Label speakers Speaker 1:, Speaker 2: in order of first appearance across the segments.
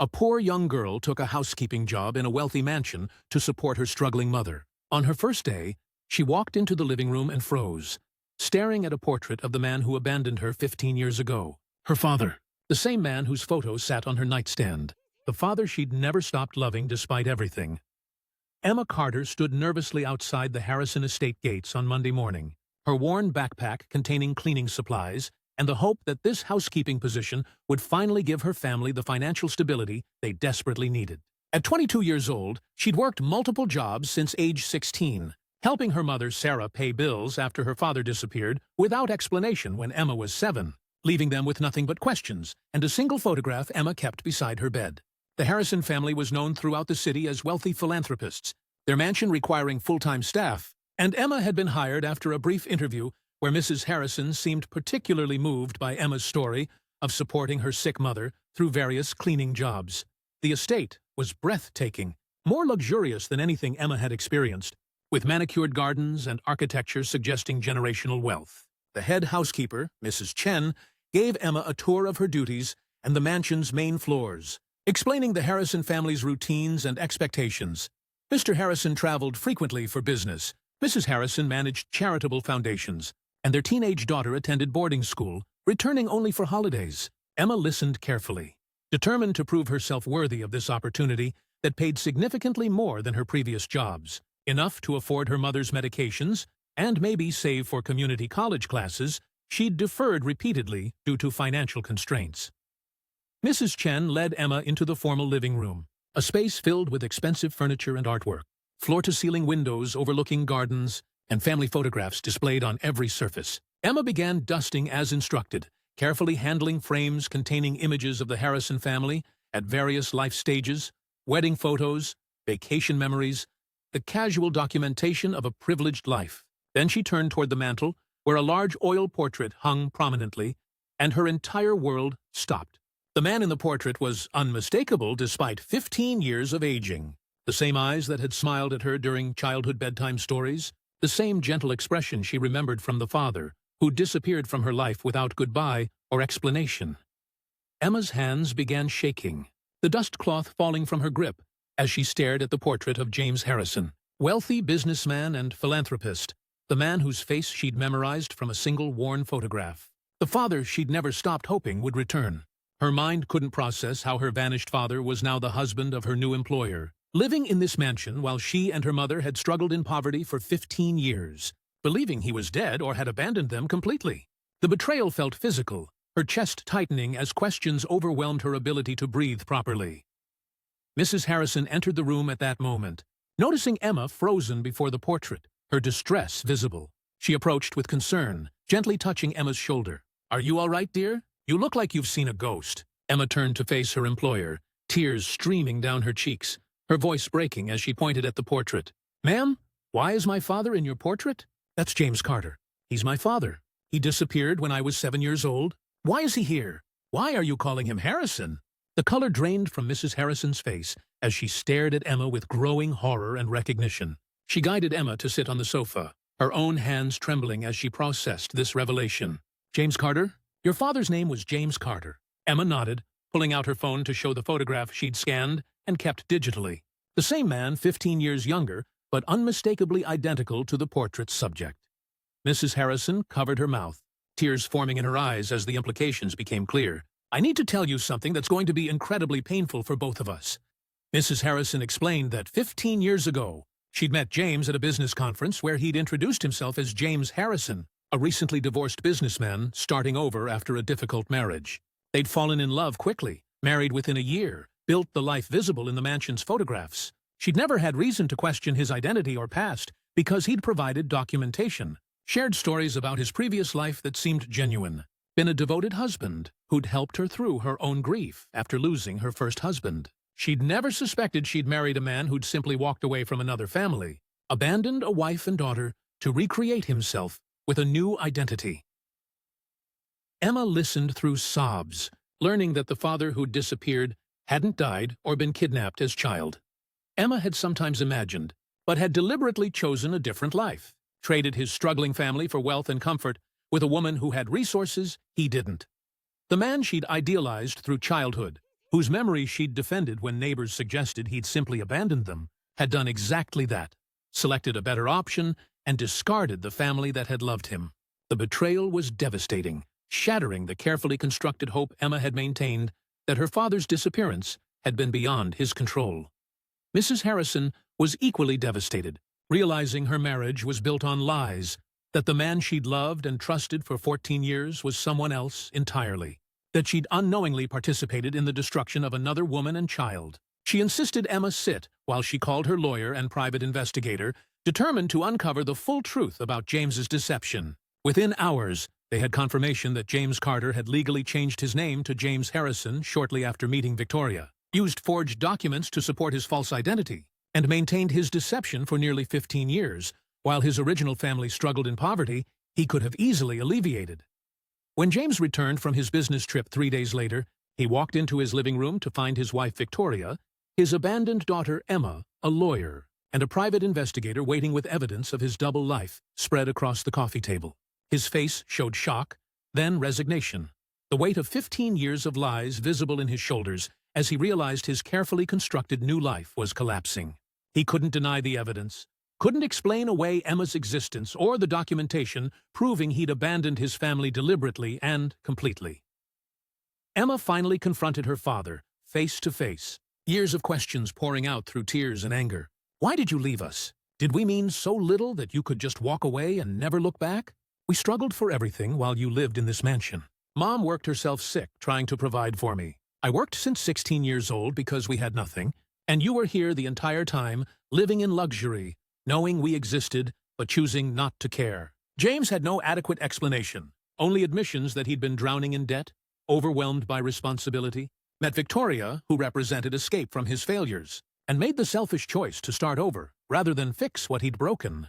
Speaker 1: A poor young girl took a housekeeping job in a wealthy mansion to support her struggling mother. On her first day, she walked into the living room and froze, staring at a portrait of the man who abandoned her 15 years ago. Her father, the same man whose photo sat on her nightstand. The father she'd never stopped loving despite everything. Emma Carter stood nervously outside the Harrison estate gates on Monday morning, her worn backpack containing cleaning supplies, and the hope that this housekeeping position would finally give her family the financial stability they desperately needed. At 22 years old, she'd worked multiple jobs since age 16, helping her mother Sarah pay bills after her father disappeared without explanation when Emma was 7, leaving them with nothing but questions and a single photograph Emma kept beside her bed. The Harrison family was known throughout the city as wealthy philanthropists, their mansion requiring full-time staff, and Emma had been hired after a brief interview where Mrs. Harrison seemed particularly moved by Emma's story of supporting her sick mother through various cleaning jobs. The estate was breathtaking, more luxurious than anything Emma had experienced, with manicured gardens and architecture suggesting generational wealth. The head housekeeper, Mrs. Chen, gave Emma a tour of her duties and the mansion's main floors, explaining the Harrison family's routines and expectations. Mr. Harrison traveled frequently for business. Mrs. Harrison managed charitable foundations, and their teenage daughter attended boarding school, returning only for holidays. Emma listened carefully, determined to prove herself worthy of this opportunity that paid significantly more than her previous jobs, enough to afford her mother's medications and maybe save for community college classes she'd deferred repeatedly due to financial constraints. Mrs. Chen led Emma into the formal living room, a space filled with expensive furniture and artwork, floor-to-ceiling windows overlooking gardens, and family photographs displayed on every surface. Emma began dusting as instructed, carefully handling frames containing images of the Harrison family at various life stages, wedding photos, vacation memories, the casual documentation of a privileged life. Then she turned toward the mantel, where a large oil portrait hung prominently, and her entire world stopped. The man in the portrait was unmistakable despite 15 years of aging. The same eyes that had smiled at her during childhood bedtime stories, the same gentle expression she remembered from the father, who disappeared from her life without goodbye or explanation. Emma's hands began shaking, the dust cloth falling from her grip as she stared at the portrait of James Harrison, wealthy businessman and philanthropist, the man whose face she'd memorized from a single worn photograph. The father she'd never stopped hoping would return. Her mind couldn't process how her vanished father was now the husband of her new employer, living in this mansion while she and her mother had struggled in poverty for 15 years, believing he was dead or had abandoned them completely. The betrayal felt physical, her chest tightening as questions overwhelmed her ability to breathe properly. Mrs. Harrison entered the room at that moment, noticing Emma frozen before the portrait, her distress visible. She approached with concern, gently touching Emma's shoulder. "Are you all right, dear? You look like you've seen a ghost." Emma turned to face her employer, tears streaming down her cheeks, her voice breaking as she pointed at the portrait. "Ma'am, why is my father in your portrait?" "That's James Carter. He's my father. He disappeared when I was 7 years old. Why is he here? Why are you calling him Harrison?" The color drained from Mrs. Harrison's face as she stared at Emma with growing horror and recognition. She guided Emma to sit on the sofa, her own hands trembling as she processed this revelation. "James Carter? Your father's name was James Carter." Emma nodded, pulling out her phone to show the photograph she'd scanned and kept digitally. The same man, 15 years younger, but unmistakably identical to the portrait's subject. Mrs. Harrison covered her mouth, tears forming in her eyes as the implications became clear. "I need to tell you something that's going to be incredibly painful for both of us." Mrs. Harrison explained that 15 years ago, she'd met James at a business conference where he'd introduced himself as James Harrison, a recently divorced businessman starting over after a difficult marriage. They'd fallen in love quickly, married within a year, built the life visible in the mansion's photographs. She'd never had reason to question his identity or past because he'd provided documentation, shared stories about his previous life that seemed genuine, been a devoted husband who'd helped her through her own grief after losing her first husband. She'd never suspected she'd married a man who'd simply walked away from another family, abandoned a wife and daughter to recreate himself with a new identity. Emma listened through sobs, learning that the father who'd disappeared hadn't died or been kidnapped as child. Emma had sometimes imagined, but had deliberately chosen a different life, traded his struggling family for wealth and comfort with a woman who had resources he didn't. The man she'd idealized through childhood, whose memory she'd defended when neighbors suggested he'd simply abandoned them, had done exactly that, selected a better option, and discarded the family that had loved him. The betrayal was devastating, shattering the carefully constructed hope Emma had maintained that her father's disappearance had been beyond his control. Mrs. Harrison was equally devastated, realizing her marriage was built on lies, that the man she'd loved and trusted for 14 years was someone else entirely, that she'd unknowingly participated in the destruction of another woman and child. She insisted Emma sit while she called her lawyer and private investigator, determined to uncover the full truth about James's deception. Within hours, they had confirmation that James Carter had legally changed his name to James Harrison shortly after meeting Victoria, used forged documents to support his false identity, and maintained his deception for nearly 15 years. While his original family struggled in poverty, he could have easily alleviated. When James returned from his business trip 3 days later, he walked into his living room to find his wife Victoria, his abandoned daughter Emma, a lawyer, and a private investigator waiting with evidence of his double life spread across the coffee table. His face showed shock, then resignation, the weight of 15 years of lies visible in his shoulders as he realized his carefully constructed new life was collapsing. He couldn't deny the evidence, couldn't explain away Emma's existence or the documentation proving he'd abandoned his family deliberately and completely. Emma finally confronted her father, face to face, years of questions pouring out through tears and anger. Why did you leave us? Did we mean so little that you could just walk away and never look back? We struggled for everything while you lived in this mansion. Mom worked herself sick trying to provide for me. I worked since 16 years old because we had nothing, and you were here the entire time, living in luxury, knowing we existed, but choosing not to care. James had no adequate explanation, only admissions that he'd been drowning in debt, overwhelmed by responsibility, met Victoria, who represented escape from his failures, and made the selfish choice to start over, rather than fix what he'd broken.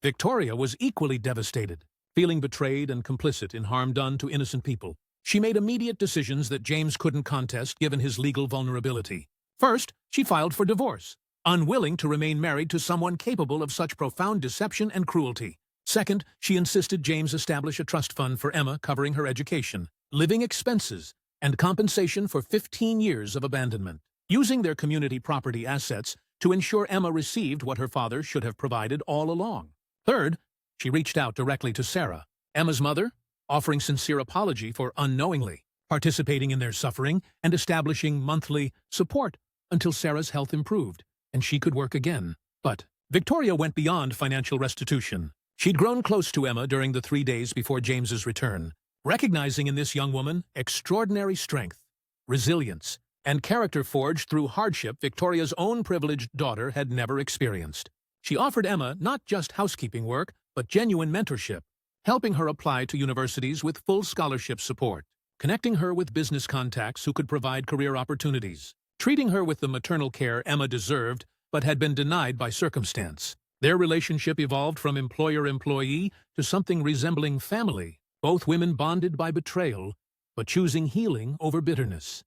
Speaker 1: Victoria was equally devastated, feeling betrayed and complicit in harm done to innocent people. She made immediate decisions that James couldn't contest given his legal vulnerability. First, she filed for divorce, unwilling to remain married to someone capable of such profound deception and cruelty. Second, she insisted James establish a trust fund for Emma covering her education, living expenses, and compensation for 15 years of abandonment, using their community property assets to ensure Emma received what her father should have provided all along. Third, she reached out directly to Sarah, Emma's mother, offering sincere apology for unknowingly participating in their suffering and establishing monthly support until Sarah's health improved and she could work again. But Victoria went beyond financial restitution. She'd grown close to Emma during the 3 days before James's return, recognizing in this young woman extraordinary strength, resilience, and character forged through hardship Victoria's own privileged daughter had never experienced. She offered Emma not just housekeeping work, but genuine mentorship, helping her apply to universities with full scholarship support, connecting her with business contacts who could provide career opportunities, treating her with the maternal care Emma deserved but had been denied by circumstance. Their relationship evolved from employer-employee to something resembling family, both women bonded by betrayal, but choosing healing over bitterness.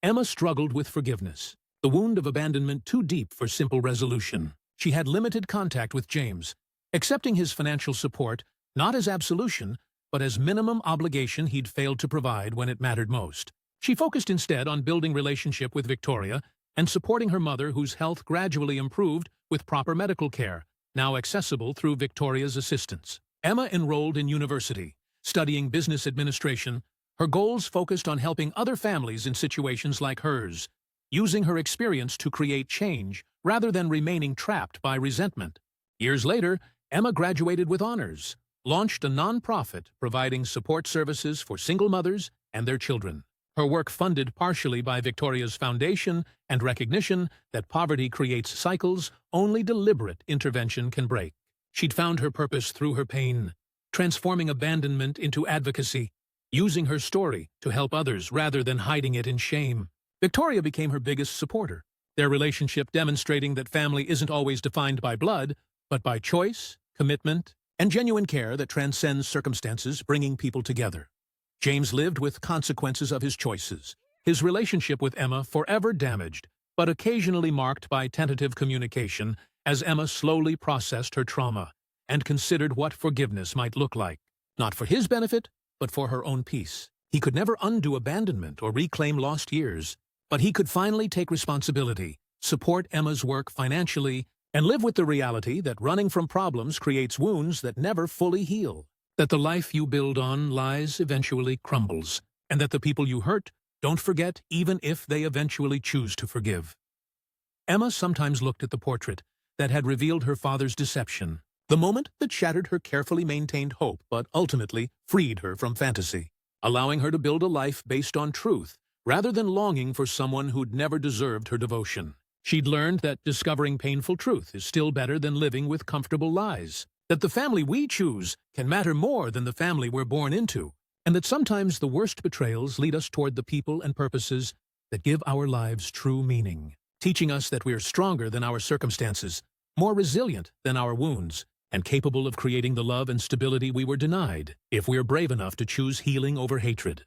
Speaker 1: Emma struggled with forgiveness, the wound of abandonment too deep for simple resolution. She had limited contact with James, accepting his financial support not as absolution, but as minimum obligation he'd failed to provide when it mattered most. She focused instead on building relationship with Victoria and supporting her mother, whose health gradually improved with proper medical care, now accessible through Victoria's assistance. Emma enrolled in university, studying business administration, her goals focused on helping other families in situations like hers, using her experience to create change rather than remaining trapped by resentment. Years later, Emma graduated with honors, launched a nonprofit providing support services for single mothers and their children. Her work funded partially by Victoria's foundation and recognition that poverty creates cycles only deliberate intervention can break. She'd found her purpose through her pain, transforming abandonment into advocacy, using her story to help others rather than hiding it in shame. Victoria became her biggest supporter, their relationship demonstrating that family isn't always defined by blood, but by choice, commitment, and genuine care that transcends circumstances, bringing people together. James lived with consequences of his choices, his relationship with Emma forever damaged, but occasionally marked by tentative communication as Emma slowly processed her trauma and considered what forgiveness might look like, not for his benefit, but for her own peace. He could never undo abandonment or reclaim lost years, But he could finally take responsibility, support Emma's work financially, and live with the reality that running from problems creates wounds that never fully heal. That the life you build on lies eventually crumbles, and that the people you hurt don't forget even if they eventually choose to forgive. Emma sometimes looked at the portrait that had revealed her father's deception, the moment that shattered her carefully maintained hope but ultimately freed her from fantasy, allowing her to build a life based on truth rather than longing for someone who'd never deserved her devotion. She'd learned that discovering painful truth is still better than living with comfortable lies, that the family we choose can matter more than the family we're born into, and that sometimes the worst betrayals lead us toward the people and purposes that give our lives true meaning, teaching us that we are stronger than our circumstances, more resilient than our wounds, and capable of creating the love and stability we were denied if we are brave enough to choose healing over hatred.